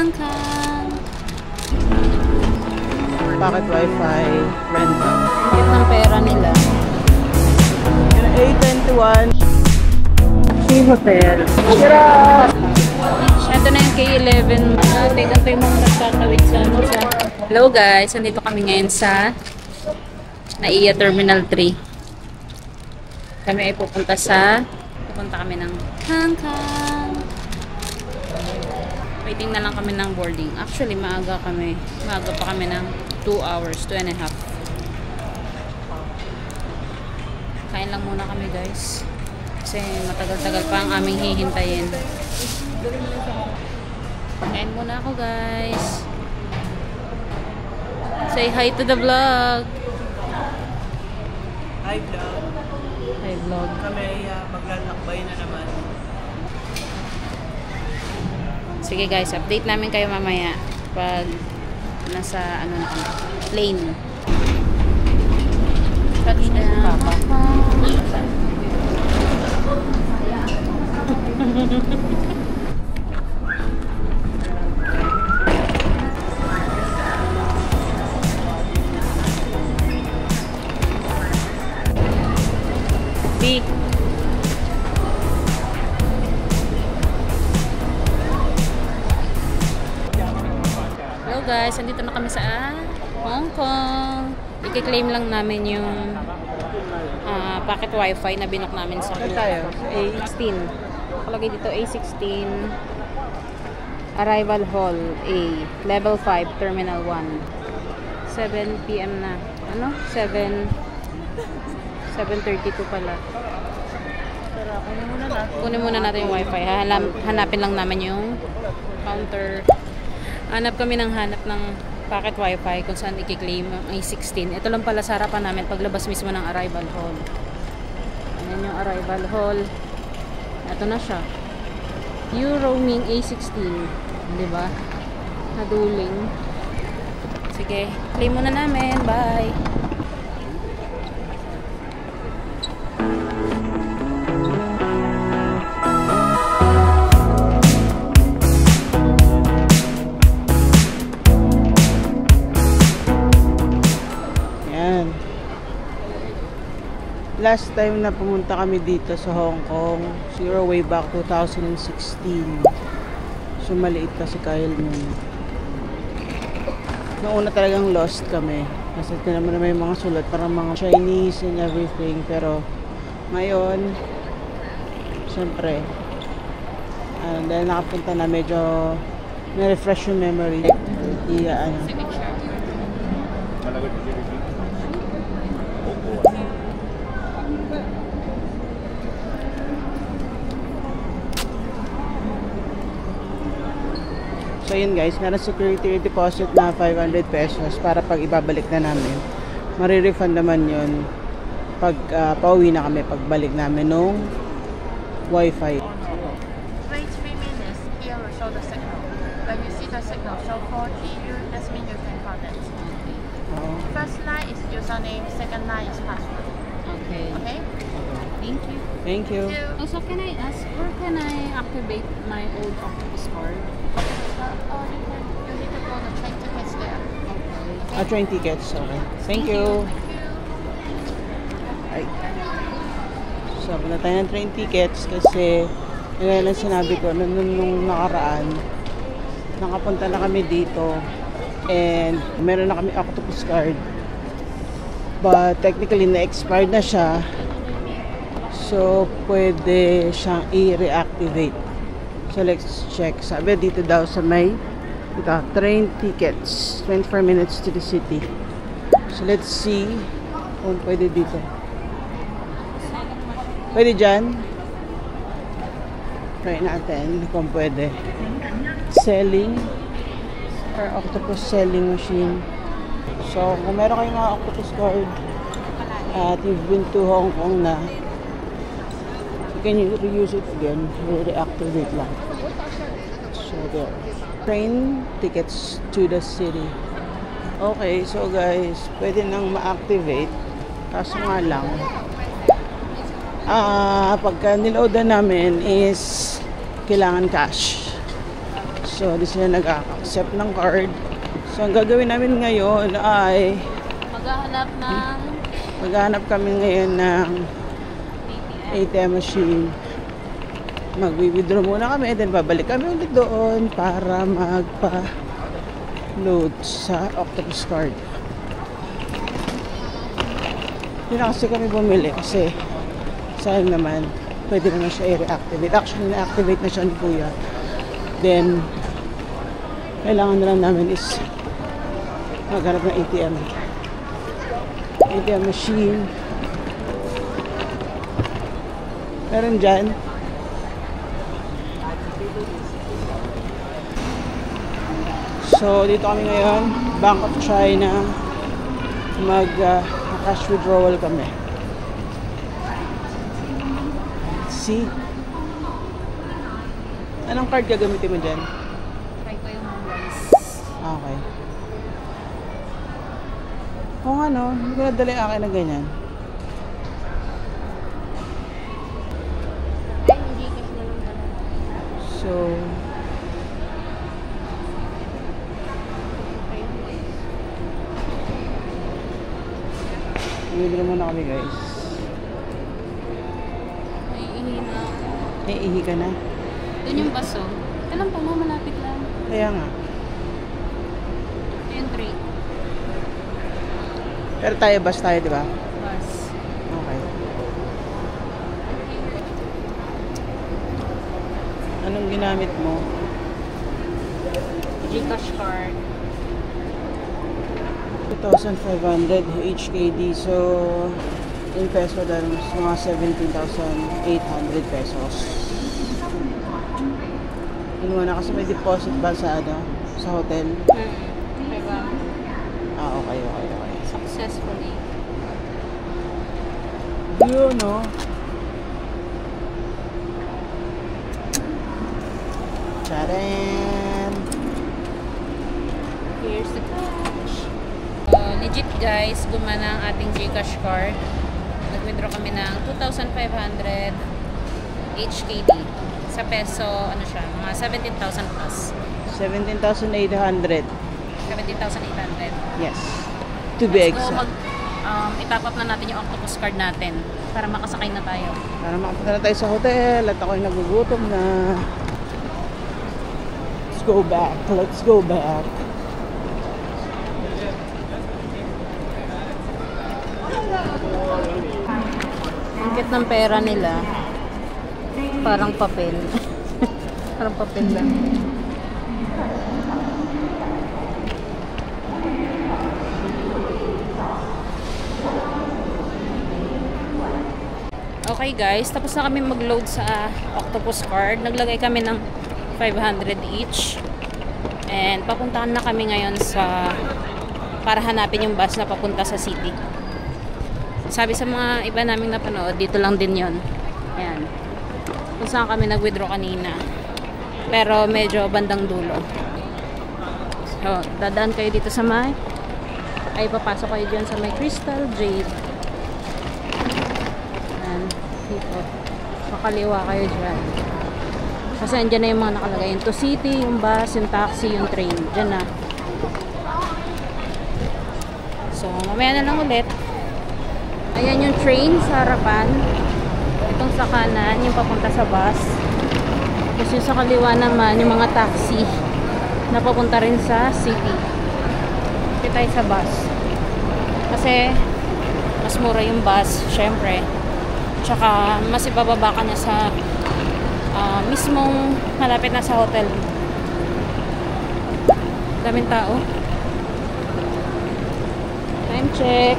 Hong Kong. Pocket Wi-Fi rental. Ang ng pera nila. A21 Hotel. Ito na yung K11. Antay mong nagkakawit sa Hello guys, nandito kami ngayon sa NAIA Terminal 3. Kami ay pupunta kami ng Hong Kong. Waiting na lang kami ng boarding. Actually, maaga pa kami ng 2 hours, 2.5. Kain lang muna kami guys. Kasi matagal-tagal pa ang aming hihintayin. Kain muna ako guys. Say hi to the vlog. Hi vlog. Hi vlog. Kami ay maglalakbay na naman. Sige guys, update namin kayo mamaya pag nasa plane. Touchdown. B. Hello guys, andito na kami sa Hong Kong. I-claim lang namin yung packet wifi na binok namin sa A16. Nakalagay dito A16 Arrival Hall A Level 5 Terminal 1. 7 PM na. 7:32 pala. Kunin muna natin yung wifi. Hanapin lang namin yung counter. Hanap ng packet wifi kung saan i-claim ang A16. Ito lang pala sa harapan namin paglabas mismo ng Arrival Hall. Ayan yung Arrival Hall. Ito na siya. Roaming A16. Diba? Naduling. Sige. Claim muna namin. Bye! Last time na pumunta kami dito sa Hong Kong, siguro way back 2016. So maliit kasi Kyle nun. Noong una talagang lost kami. Kasi naman may mga sulat, parang mga Chinese and everything. Pero ngayon, syempre, dahil nakapunta na, medyo na-refresh yung memory. So yun guys, meron security deposit na 500 pesos para pag ibabalik na namin. Marirefund naman yun pag pauwi na kami, pagbalik namin nung wifi. Wait 3 minutes, here will show the signal. When you see the signal show 4G, that means you can connect. First line is username, second line is password. Okay. Okay? Thank you. Thank you. Also, can I ask, where can I activate my old Octopus card? You need to go to train tickets there. Okay. Train tickets, okay. Thank you. Ay. So, wala tayo ng train tickets kasi yun ang sinabi ko nung nakaraan, nakapunta na kami dito and meron na kami Octopus card, but technically na-expired na siya, so pwede siyang i-reactivate. So let's check. Sabi dito daw sa may train tickets, 24 minutes to the city. So let's see kung pwede dito. Pwede dyan. Try natin kung pwede. Selling or Octopus selling machine. So kung meron kayong mga Octopus card at you've been to Hong Kong na, can you reuse it again? Reactivate lang. So there. Train tickets to the city. Okay, so guys, pwede nang ma-activate. Kaso nga lang, pagka niloadan namin is kailangan cash. So, di sila nag-accept ng card. So, ang gagawin namin ngayon ay maghahanap kami ngayon ng ATM machine. Mag-withdraw muna kami, then babalik kami ulit doon para magpa-load sa Octopus card. Hindi na kasi kami bumili kasi sayang naman, pwede naman siya i-reactivate. Actually, na-activate na siya ni Kuya. Then, kailangan na lang namin is maghanap ng ATM machine. Meron dyan. So, dito kami ngayon, Bank of China, cash withdrawal kami. Let's see. Anong card gagamitin mo dyan? Try ko yung Wise. Okay. Oo nga no, hindi ko nadala yung akin na ganyan. Ay, hindi cash na lang dala. So, bibili muna kami guys. Naiihi na ako. Ihi ka na? Doon yung baso. Alam pa mo, malapit lang. Kaya nga. Ito yung tray. Pero tayo, bus tayo, di ba? Bus. Okay. Anong ginamit mo? Gcash card. 2,500 HKD. So, in peso dahil mga 17,800 pesos. Inuwa na kasi may deposit ba sa sa hotel? Okay ba? Okay. Successfully. Yun, no? Charan! Here's the cash. Legit guys, gumana ang ating Gcash card. Nag-withdraw kami ng 2,500 HKD. Sa peso, ano siya, mga 17,000 plus. 17,800. 17,800. Yes. To be So, exact. itap up na natin yung Octopus card natin para makasakay na tayo. Para makapunta na tayo sa hotel at ako'y nagugutom na. Let's go back. Let's go back. Ang cute ng pera nila. Parang papel. Parang papel lang. Okay guys, tapos na kami mag-load sa Octopus card. Naglagay kami ng 500 each. And papuntahan na kami ngayon para hanapin yung bus na papunta sa city. Sabi sa mga iba naming napanood, dito lang din yon. Ayan. Kung saan kami nag-withdraw kanina. Pero medyo bandang dulo. So, dadaan kayo dito sa ay papasok kayo dyan sa may Crystal Jade. Ayan. Dito. Makaliwa kayo dyan. Kasi andyan na yung mga nakalagay. Yung to city, yung bus, yung taxi, yung train. Dyan na. So, mamaya na lang ulit. Ayan yung train sa harapan. Itong sa kanan, yung papunta sa bus. Tapos yung sa kaliwa naman, yung mga taxi na papunta rin sa city. Dito tayo sa bus. Kasi, mas mura yung bus, syempre. Tsaka, mas ibababa ka niya sa mismong malapit na sa hotel. Daming tao. Time check.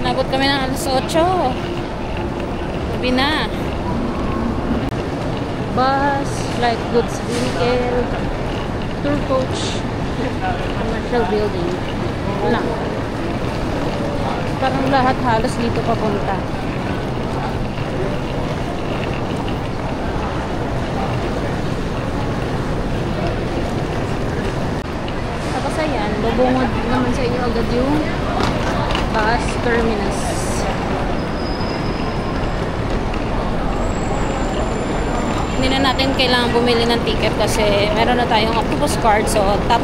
Nagot kami ng alas 8. Gabi na. Bus, light goods vehicle, tour coach, commercial building. Wala. Parang lahat halos dito papunta. Tapos ayan, bubungod naman sa inyo agad yung bus terminus. Hindi na natin kailangan bumili ng ticket kasi meron na tayong Octopus card. So, tap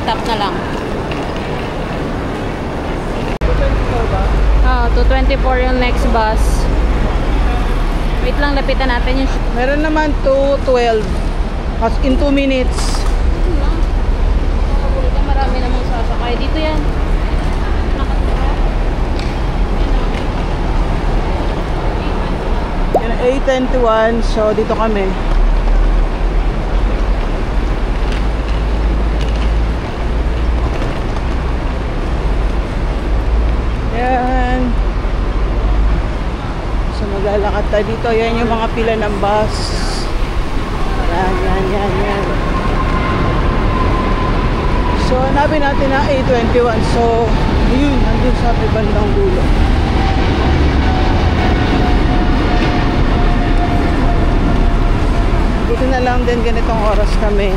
na lang. 224 yung next bus. Wait lang, lapitan natin yung... Meron naman 212. As in 2 minutes. Marami namang sasakay. Dito yan. 8:21, so dito kami. Yan. So maglalakad tayo dito. Yan yung mga pila ng bus. Yan. So hanapin natin na 8:21. So yun, nandun sa bandang dulo. Buti na lang din ganitong oras kami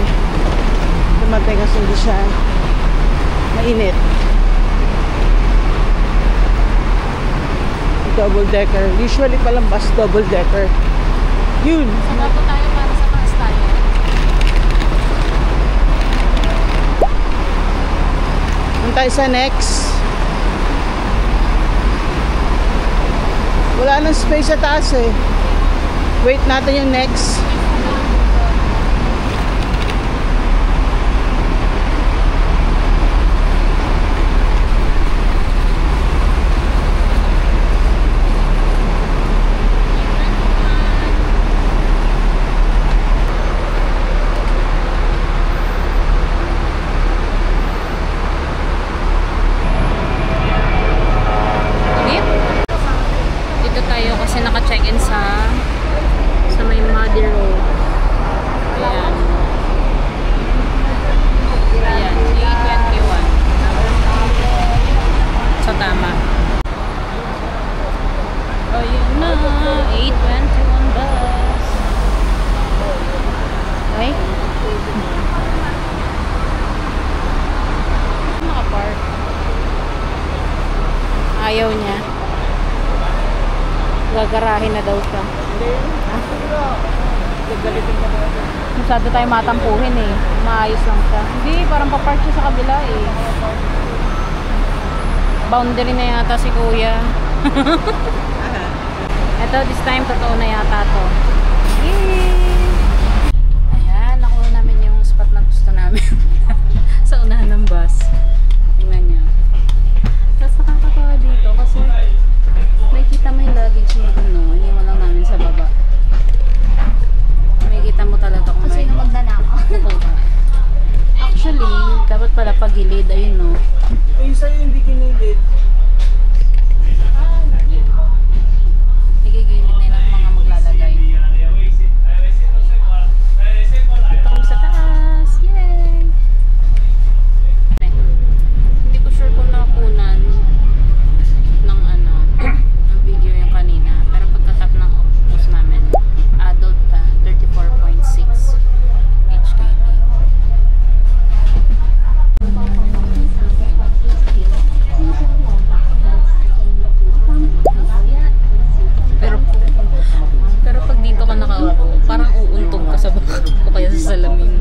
dumating kasi hindi siya mainit. Double decker. Usually palang bus double decker. Yun. Saka po tayo para sa taas tayo. Tayo sa next. Wala nang space sa taas eh. Wait natin yung next. Check-in sa may Muddy Road. Ayan. Ayan, 8:21. So, tama. Oh, yun na. 8:21 bus. Okay? Nakapark. Ayaw niya. Gagarahin na daw siya. Masyado tayo matampuhin eh. Maayos lang siya. Hindi, parang papark siya sa kabila eh. Boundary na yata si kuya. Ito, this time, totoo na yata to. Yay! Ayan, nakuha namin yung spot na gusto namin. Sa unahan ng bus. Tingnan nyo. Tapos nakakatawa dito kasi may kita mo yung luggage mo dun, no? Iniwan lang namin sa baba. May kita mo talaga kung may... Kasi magdanakaw. Actually, dapat pala pagilid. Ayun, no? Ayun sa'yo hindi kinilid. Igigilid na yun ang mga maglalagay. Ito kami sa taas. Yay! Hindi ko sure kung nakunan ng ano, ng video yung kanina. Pero pagkatap ng Octopus namin, adult 34.6 HKD. Pero pag dito ka nakaupo, parang uuntog ka sa baka o kaya sa salamin.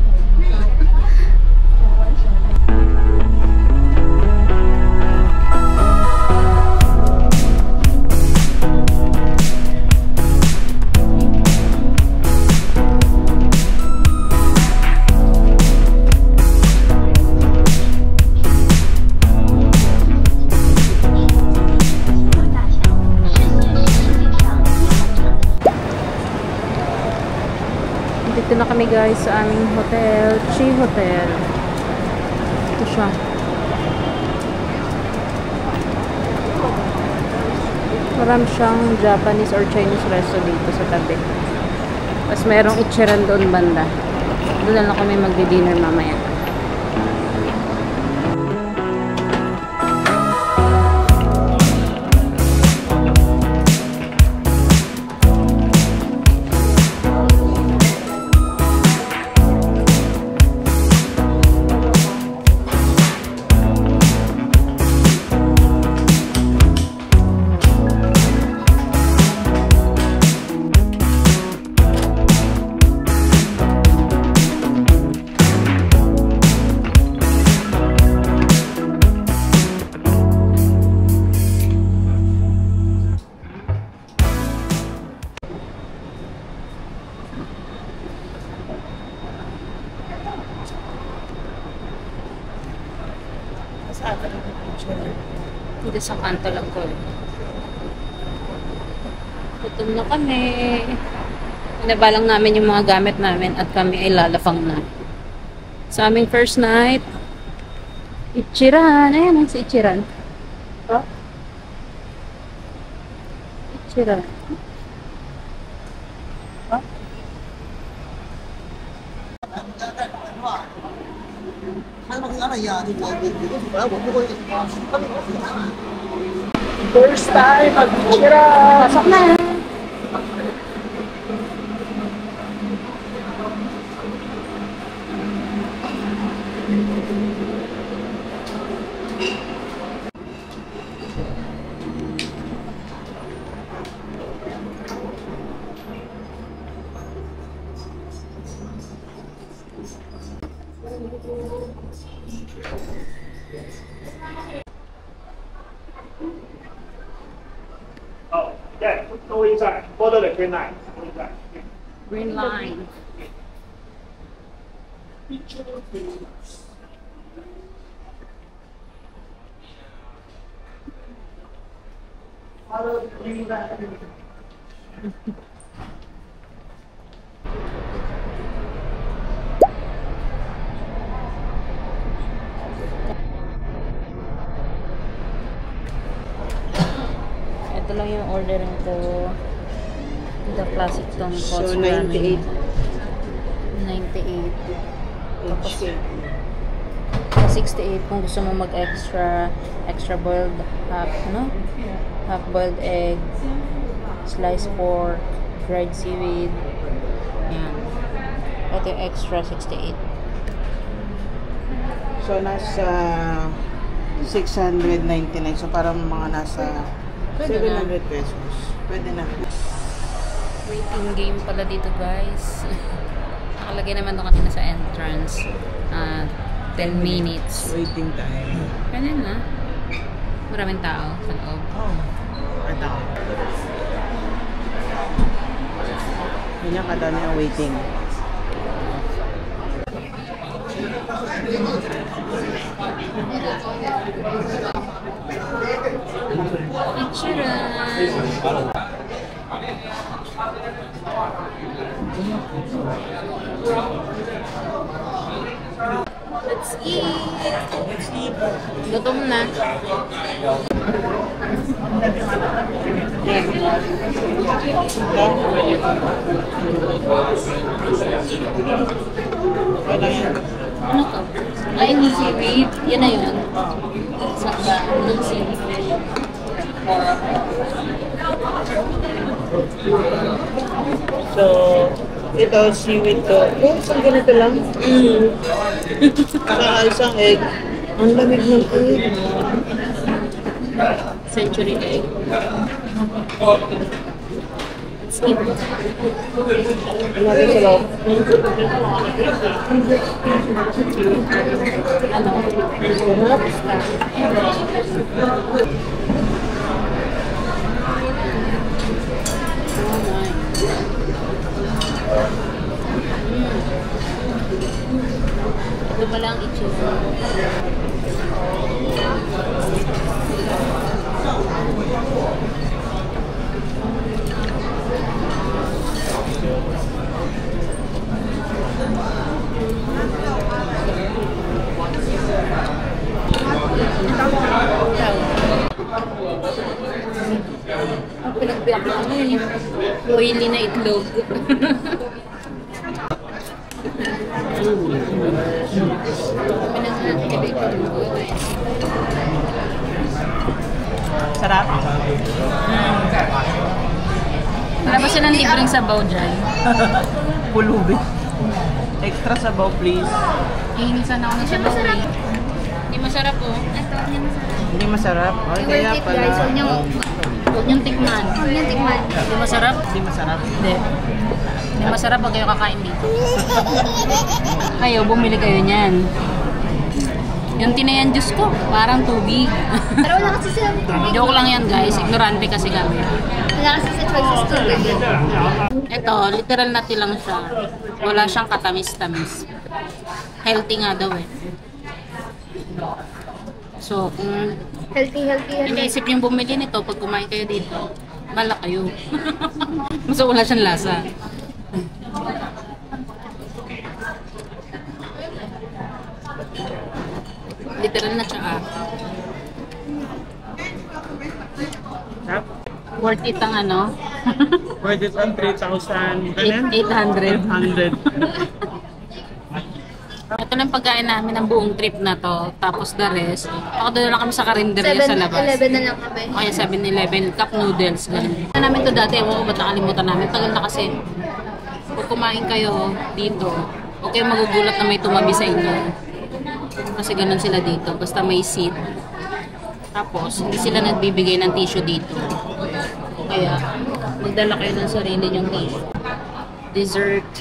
Dito na kami guys sa aming hotel, Chi Hotel. Ito siya. Marami siyang Japanese or Chinese resto dito sa tabi. Tapos merong Ichiran doon banda. Doon na lang kami magdi-dinner mamaya. Hindi sa kanto lang ko. Gutom na kami. Inabalang namin yung mga gamit namin at kami ay lalafang na. Sa aming first night, Ichiran. Ayan ang si Ichiran. Oh? Ichiran. Oh? First time mag-tira! Pasok na! Oh, yeah, go inside. Follow the green line. Go inside. Green line. Follow the green line. Ito lang yung ordering ko. The classic tong So, cost 98. 98. Okay. 68 kung gusto mo mag-extra boiled half boiled egg, sliced pork, dried seaweed. Yan. Ito yung extra 68. So, nasa 699. So, parang mga nasa Pwede 700 pesos. Pwede na. Waiting game pala dito, guys. Nakalagay naman doon kanina sa entrance. 10 minutes. Waiting time. Pwede na. Maraming tao sa loob. Oh. Ito. Ganyan kadami ang waiting. Let's eat! Gutom na. Ano to? Ay, yung seaweed. Yan na yun. Saka, yung seaweed. So, ito, seaweed to. Oh, isang ganito lang. Saka isang egg. Ang lamig ng egg. Century egg. Let's eat. Natin sa loob. Ano? Ito pala ang itsura. Ang pinagbiyak na ano eh. Oily na itlog. Sarap. Wala ba silang libreng sabaw dyan? Pulubi. Extra sabaw, please. Ihinisan ako ng sabaw eh. Hindi masarap oh. Ito, hindi masarap. Hindi masarap. Ay, Yung kaya worth it, pala. guys. Huwag niyong Huwag niyong tikman. tikman. Hindi masarap? Hindi masarap. Hindi. Hindi masarap pag kayo kakain dito. Kayo, bumili kayo niyan. Yung tinayan Diyos ko, parang tubig. Pero wala kasi silang tubig. Joke lang yan guys, ignorante kasi kami. Wala kasi sa choices tubig. Ito, literal na tilang siya. Wala siyang katamis-tamis. Healthy nga daw eh. So, kung Healthy. iniisip yung bumili nito, pag kumain kayo dito, malak kayo. Mas wala siyang lasa. Literal na tsaa. Worth it ang ano? Worth it ang 3,000. 800. 800. Ito lang pagkain namin ng buong trip na to. Tapos the rest, ako doon lang kami sa karinderya sa labas. 7-Eleven na lang kami. O kaya 7-Eleven, cup noodles, ganun. Ito namin to dati, ewan ko ba't nakalimutan namin. Tagal na kasi. Kung kumain kayo dito, huwag kayong magugulat na may tumabi sa inyo. Kasi ganun sila dito, basta may seat. Tapos, hindi sila nagbibigay ng tissue dito. Kaya, magdala kayo ng sarili nyong tissue. Dessert.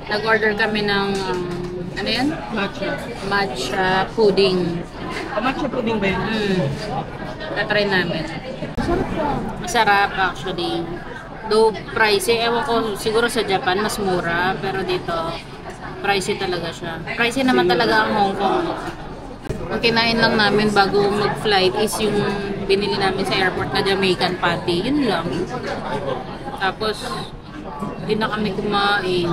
Nag-order kami ng, ano yan? Matcha pudding. Matcha pudding ba yun? Tatry namin. Masarap actually. Though pricey, ewan ko, siguro sa Japan mas mura, pero dito, pricey talaga siya. Pricey naman talaga ang Hong Kong. Ang kinain lang namin bago mag-flight is yung binili namin sa airport na Jamaican patty. Yun lang. Tapos, hindi na kami kumain.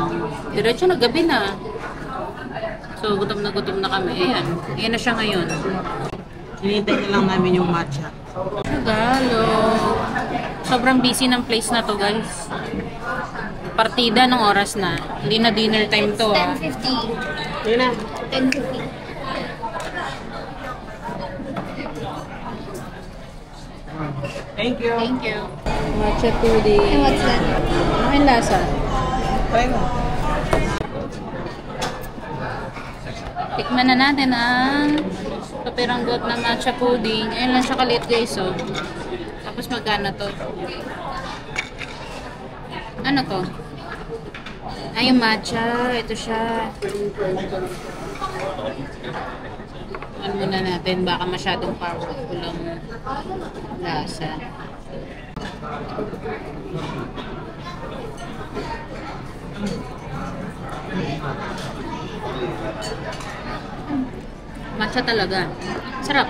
Diretso na gabi na. So, gutom na kami. Ayan. Ayan na siya ngayon. Hinihintay na lang namin yung matcha. Tagalog. Sobrang busy ng place na to, guys. Partida ng oras na. Hindi na dinner time to, ah. 10:50. Yun na. 10:50. Thank you. Thank you. Matcha pudding. And what's that? Ano yung lasa? Try mo. Tikman na natin ang kapiranggot na matcha pudding. Ayun lang siya kaliit, guys, oh. Tapos magkano to? Ano to? Ay, yung matcha. Ito siya. Ano muna natin, baka masyadong powerful ang lasa. Matcha talaga. Sarap.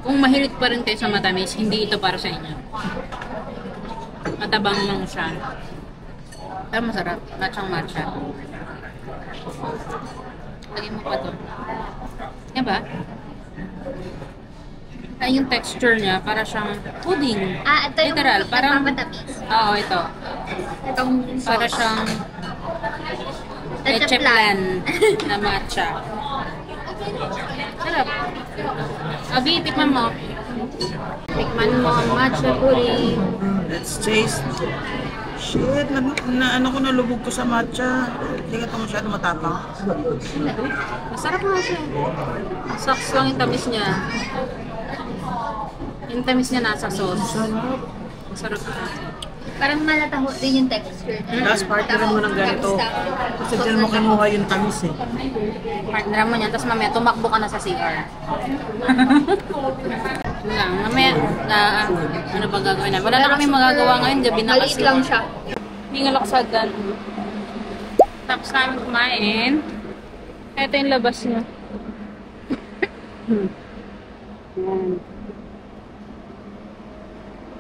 Kung mahilig pa rin kayo sa matamis, hindi ito para sa inyo. Matabang lang siya. Pero masarap. Matchang matcha. Lagyan mo pa to. Diba? Ay, yung texture niya, para siyang pudding. Ito yung literal, parang nagpapatamis. Oo, ito. Itong Para sauce. siyang Leche leche plan. plan na matcha. Sarap. Abi, tikman mo. Tikman mo ang matcha pudding. Let's taste. Shit, ano ko nalubog ko sa matcha. Hindi ka ito masyado matapang. Masarap nga siya. Saks lang yung tamis niya. Yung tamis niya nasa sauce. Masarap siya. Parang malataho din yung texture. Last partner mo ng ganito. Kasi dyan mo kinuha yung tamis eh. Partner mo niyan, tapos mamaya tumakbo ka na sa CR. Yun lang, mamaya, ano ba gagawin namin? Wala na kami magagawa ngayon, gabi na Maliit kasi. lang siya. Hindi nga laksagan. Tapos namin kumain. Ito yung labas niya. Yan.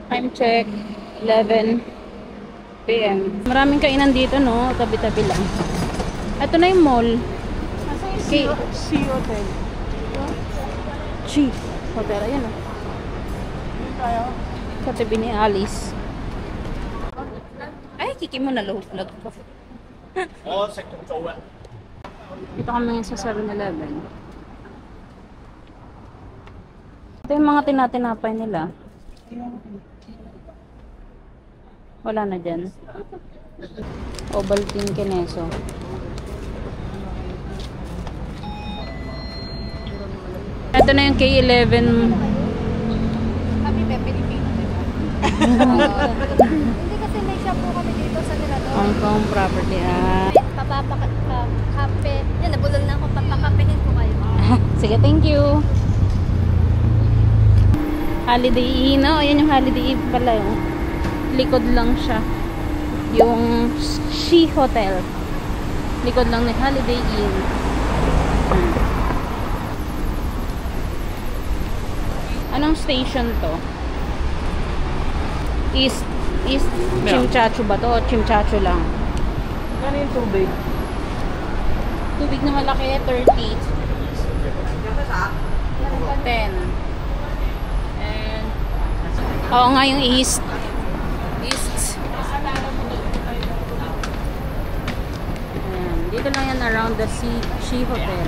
Time check, 11 PM. Maraming kainan dito, no? Tabi-tabi lang. Ito na yung mall. Sea Hotel. Chi Hotel, ayan o. Sa tabi ni Alice. Ay, kiki mo na lag pa. Dito kami ngayon sa 7-Eleven. Ito yung mga tinatinapay nila. Wala na dyan. Ovaltine Queso. Ito na yung K11. Kami Pilipino, diba? Hindi kasi may shop po kami dito sa Mirador. Hong Kong property. Papakape. Yan, nabulol na ako. Papakapehin ko kayo. Sige, thank you. Holiday Inn. Oh, ayan yung Holiday Inn pala. Yung likod lang siya. Yung Sea Hotel. Likod lang ni Holiday Inn. Anong station to? East Chimchachu ba to? O Chimchachu lang? Ano yung tubig? Tubig na malaki, 30. 10. And, oo nga yung East. Ayan. Dito lang yan around the She Hotel.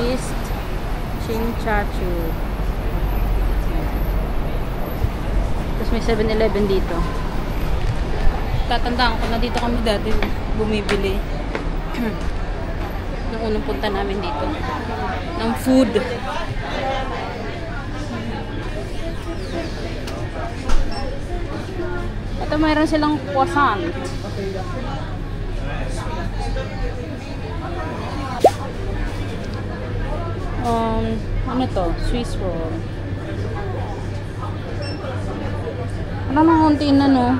East Chimchachu. Tapos may 7-Eleven dito. Tatandaan ko na dito kami dati bumibili. Nung unang punta namin dito ng food. Ito mayroon silang croissant. Ano to? Swiss roll. Ano mga konti na, no?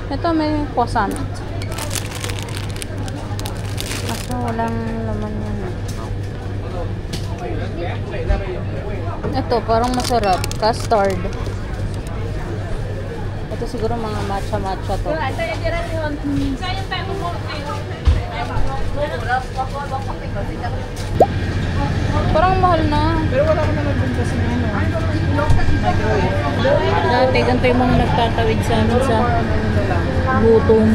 Ito may croissant. Kaso walang laman yan. Ito parang masarap. Custard. Ito siguro mga matcha to. Parang mahal na. Pero wala ko na magbunta sa ano. Microwave. Dati, ganito yung mga nagtatawid sa amin sa gutom.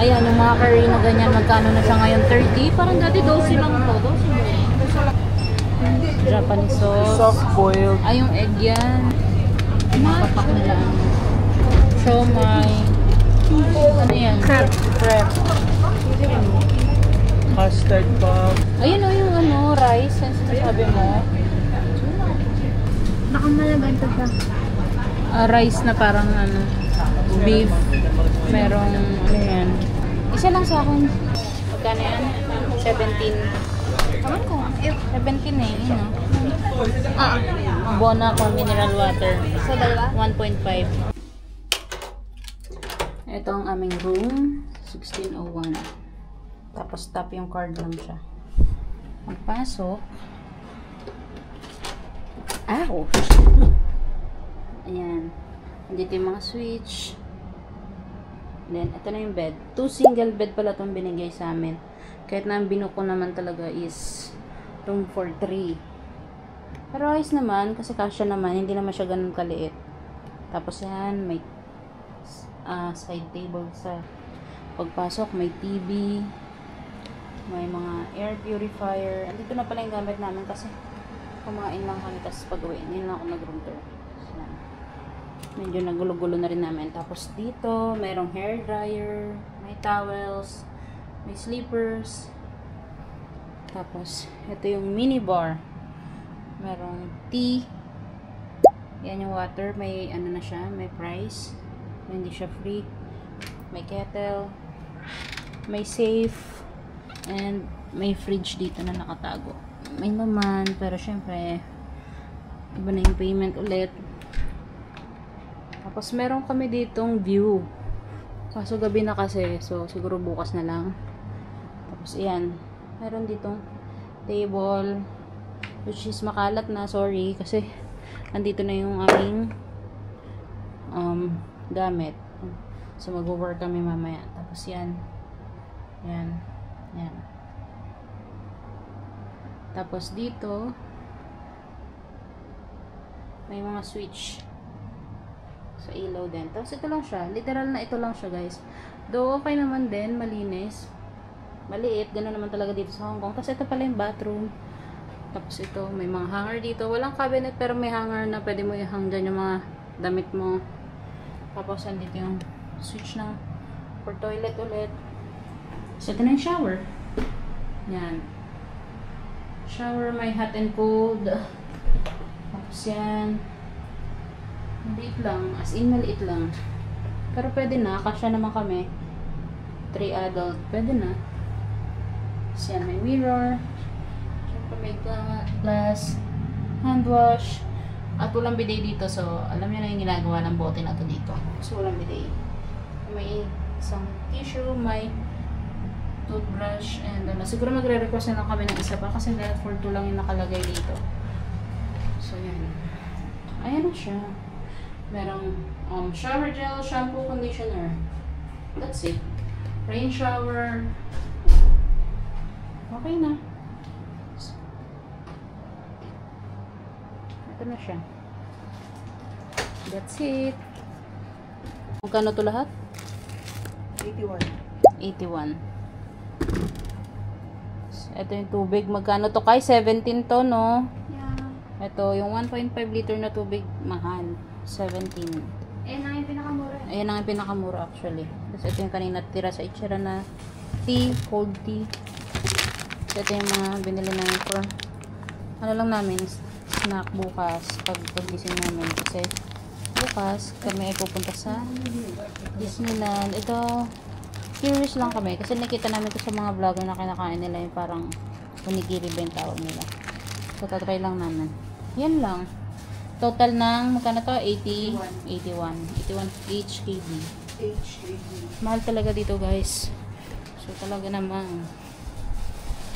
Ayan, yung mga curry na ganyan, magkano na siya ngayon? 30? Parang dati 12 lang to. 12 Japanese sauce. Soft boiled. Ay, yung egg yan. Mapapak nila. Siomai. Ano yan? Crepe. Custard puff. Ayun o yung ano, rice. Yung sinasabi mo. Nakamalagan to siya. Rice na parang ano, beef. Merong, ano yan. Isa lang sa akin. Magkano yan? 17. Kaman ko. 17 eh, yun o. Bona con mineral water. So, dalawa? 1.5. Ito ang aming room. 1601. Tapos tap yung card lang siya. Magpasok. Ow! Ayan. Andito yung mga switch. Then, ito na yung bed. 2 single bed pala itong binigay sa amin. Kahit na ang binuko naman talaga is room for 3. Pero ayos naman, kasi kasya naman, hindi naman siya ganun kaliit. Tapos yan, may side table sa pagpasok, may TV, may mga air purifier. Andito na pala yung gamit namin kasi kumain lang kami, tapos pag-uwi, yun lang ako nag-room tour. Medyo nagulo-gulo na rin namin. Tapos dito, mayroong hair dryer, may towels, may slippers. Tapos, ito yung mini bar. Merong tea. Yan yung water. May ano na siya, may price. Hindi siya free. May kettle. May safe. And may fridge dito na nakatago. May laman, pero syempre, iba na yung payment ulit. Tapos meron kami ditong view. Kaso gabi na kasi, so siguro bukas na lang. Tapos ayan, meron ditong table, which is makalat na, sorry, kasi andito na yung aming gamit. So mag-work kami mamaya. Tapos yan. Yan. Yan. Tapos dito may mga switch sa ilaw din. Tapos ito lang siya. Literal na ito lang siya, guys. Though okay naman din, malinis. Maliit, gano'n naman talaga dito sa Hong Kong. Tapos ito pala yung bathroom. Tapos ito, may mga hanger dito. Walang cabinet pero may hanger na pwede mo i-hang dyan yung mga damit mo. Tapos andito yung switch na for toilet ulit. So ito na yung shower. Yan. Shower, may hot and cold. Tapos yan. Maliit lang. As in, maliit lang. Pero pwede na. Kasya naman kami. 3 adult. Pwede na. Tapos yan, may mirror. Siyempre may glass. Hand wash. At walang bidet dito. So, alam niyo na yung ginagawa ng bote na to dito. So, walang bidet. May isang tissue. May toothbrush, and siguro magre-request na lang kami ng isa pa kasi dahil for 2 lang yung nakalagay dito. So, yan. Ayan na siya. Merong shower gel, shampoo, conditioner. That's it. Rain shower. Okay na. Ito na siya. That's it. Magkano to lahat? 81. 81. Ito yung tubig. Magkano to kay? 17 to, no? Yeah. Ito, yung 1.5 liter na tubig, mahal. 17. Ayan na yung pinakamura. Ayan ang pinakamura actually. Tapos ito yung kanina tira sa itsura na tea, cold tea. So ito yung mga binili namin for ano lang namin, snack bukas pag-gising namin. Kasi bukas kami ay pupunta sa Disneyland. Ito, curious lang kami kasi nakita namin ito sa mga vlogger na kinakain nila yung parang onigiri ba yung tawag nila. So tatry lang namin. Yan lang. Total ng magkano to? 81 HKD. Mahal talaga dito, guys. So talaga namang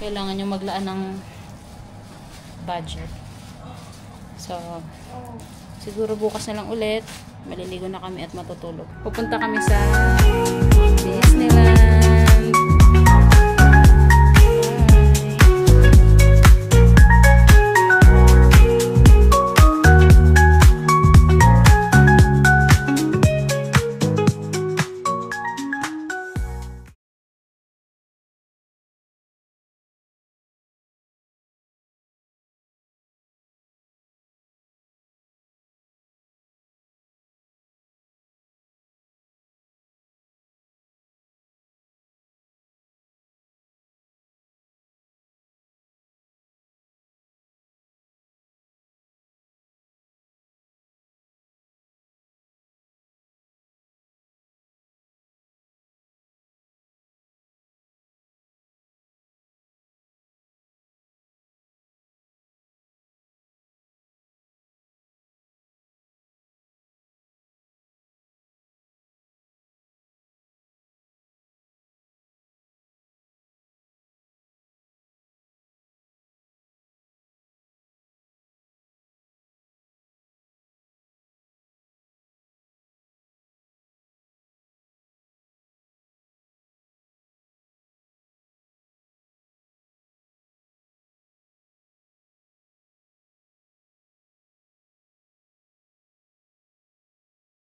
kailangan nyo maglaan ng budget. So siguro bukas na lang ulit maliligo na kami at matutulog. Pupunta kami sa Disneyland.